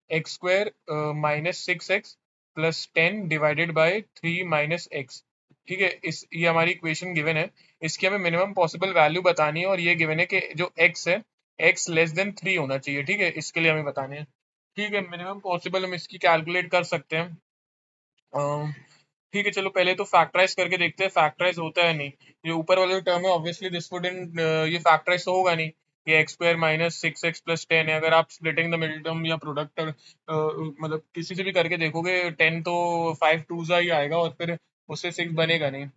X square minus 6x plus 10 divided by 3 minus x. ठीक है, ये हमारी इक्वेशन गिवन है। इसकी हमें मिनिमम पॉसिबल वैल्यू बतानी है, और ये गिवन है कि जो x है x लेस देन 3 होना चाहिए। ठीक है, इसके लिए हमें बताने हैं। ठीक है, मिनिमम पॉसिबल हम इसकी कैलकुलेट कर सकते हैं। ठीक है, चलो पहले तो फैक्टराइज करके देखते हैं फैक्टराइज होता है नहीं। ये ऊपर वाला टर्म है, ऑब्वियसली दिस वुड इन, ये फैक्टराइज तो होगा नहीं। ये x square minus 6x plus 10 है। अगर आप स्प्लिटिंग द मिडिल टर्म या प्रोडक्ट मतलब किसी से भी करके देखोगे, 10 तो 5 टूजा ही आएगा, और फिर उससे 6 बनेगा नहीं।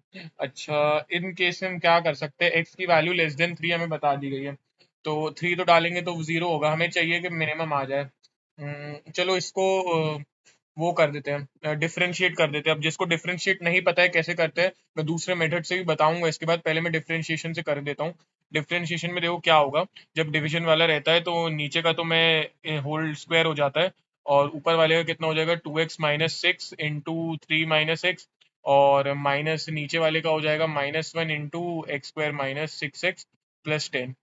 अच्छा, इन केस में हम क्या कर सकते हैं, x की वैल्यू लेस देन 3 हमें बता दी गई है, तो 3 तो डालेंगे तो 0 होगा। हमें चाहिए कि मिनिमम आ जाए। चलो इसको वो कर देते हैं, डिफरेंशिएट कर देते हैं। अब जिसको डिफरेंशिएट नहीं पता है कैसे करते हैं, मैं दूसरे मेथड से भी बताऊंगा इसके बाद। पहले मैं डिफरेंशिएशन से कर देता हूँ। डिफरेंशिएशन में देखो क्या होगा, जब डिवीजन वाला रहता है तो नीचे का तो मैं होल स्क्वायर हो जाता है, और ऊपर वाले का कितना हो जाएगा, 2x minus 6 into 3 minus x, और माइनस नीचे वाले का हो जाएगा -1 into x square minus 6x plus 10।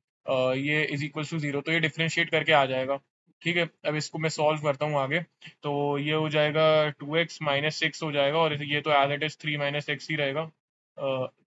ये इज इक्वल टू 0, तो ये डिफरेंशिएट करके आ जाएगा। ठीक है, अब इसको मैं सॉल्व करता हूँ आगे। तो ये हो जाएगा 2x माइनस 6 हो जाएगा, और ये तो as it is 3 minus X ही रहेगा,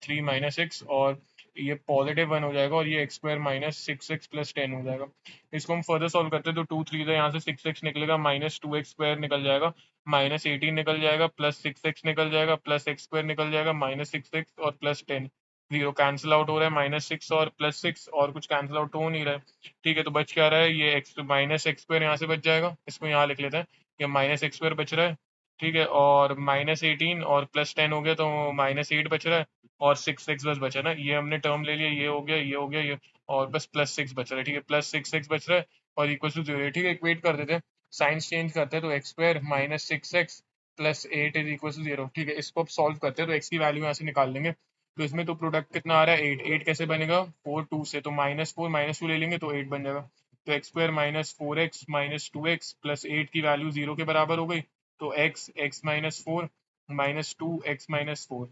3 - x, और ये +1 हो जाएगा, और ये x square minus 6x plus 10 हो जाएगा। इसको हम फर्दर सॉल्व करते हैं तो 2 3 यहाँ से 6x निकलेगा, -2x स्क्वायर निकल जाएगा, -18 निकल जाएगा, प्लस 6x निकल जाएगा, प्लस एक्स स्क्वायर निकल जाएगा, -6x और प्लस 10। 0 कैंसिल आउट हो रहा है, -6 और +6, और कुछ कैंसिल आउट हो नहीं रहा है। ठीक है, तो बच क्या रहा है, ये एक्स माइनस एक्स स्क्वायर यहाँ से बच जाएगा, इसको यहाँ लिख लेते हैं, ये -x स्क्वायर बच रहा है। ठीक है, और -18 और प्लस 10 हो गया तो -8 बच रहा है, और 6x बस बचा ना, ये हमने टर्म ले लिया, ये हो गया, ये हो गया, ये, और बस +6 बच रहा है। ठीक है, +6x बच रहा है, और इक्वल टू 0। ठीक है, इक्वेट कर देते हैं, साइंस चेंज करते हैं, तो x square minus 6x plus 8 is equal to 0। ठीक है, इसको अब सॉल्व करते हैं, तो एक्स की वैल्यू यहाँ से निकाल लेंगे। तो इसमें तो प्रोडक्ट कितना आ रहा है, 8। 8 कैसे बनेगा, 4 2 से, तो -4 -2 ले लेंगे तो 8 बन जाएगा। तो x square -4x -2x plus 8 की वैल्यू 0 के बराबर हो गई, तो x -4 -2 x -4,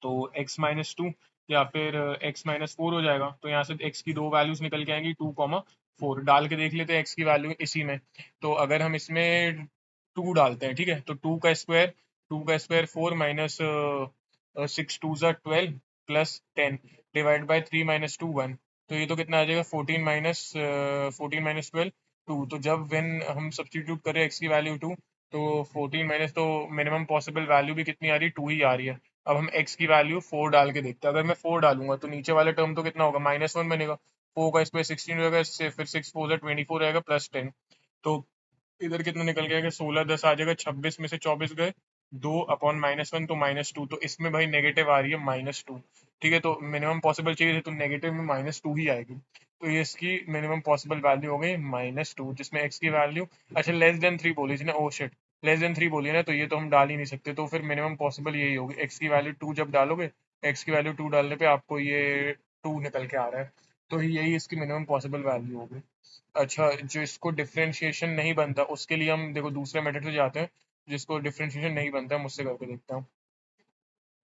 तो x -2 या फिर x -4 हो जाएगा। तो यहाँ से x की दो वैल्यूज निकल के आएंगी, 2, 4 डाल के देख लेते हैं x की वैल्यू इसी में। तो अगर हम इसमें 2 डालते हैं, ठीक है, तो 2 का स्क्वायर 4 माइनस 6 2 ज़ा 12 प्लस 10 डिवाइड बाय 3 -2 1, तो ये तो कितना आ जाएगा, 14 - 12 2। तो जब व्हेन हम सब्सटीट्यूट करें x की वैल्यू 2, तो 14 माइनस, तो मिनिमम पॉसिबल वैल्यू भी कितनी आ रही है, 2 ही आ रही है। अब हम x की वैल्यू 4 डाल के देखते हैं। अगर मैं 4 डालूंगा तो नीचे वाला टर्म तो कितना होगा, -1 बनेगा, 4 का स्क्वायर 16 रहेगा, इससे फिर 6 4 24 रहेगा, प्लस 10। तो इधर कितना निकल गया, 16 10 आ जाएगा, 26 में से 24 गए, 2/-1 तो -2। तो इसमें भाई नेगेटिव आ रही है -2। ठीक है, तो मिनिमम पॉसिबल चाहिए थी, तो नेगेटिव में -2 ही आएगी। तो ये इसकी मिनिमम पॉसिबल वैल्यू हो गई -2, जिसमें x की वैल्यू, अच्छा लेस देन 3 बोली थी ना, ओ शिट, लेस देन 3 बोली है ना, तो ये तो हम डाल ही नहीं सकते। तो फिर मिनिमम पॉसिबल यही होगी, x की वैल्यू 2 जब डालोगे, x की वैल्यू 2 डालने पे आपको ये 2 निकल के आ रहा है, तो यही इसकी मिनिमम पॉसिबल वैल्यू होगी। अच्छा, जो इसको डिफरेंशिएशन नहीं बनता उसके लिए हम देखो दूसरे मेथड से जाते हैं, जिसको डिफरेंशिएशन नहीं बनता है, मुझसे करके देखता हूँ।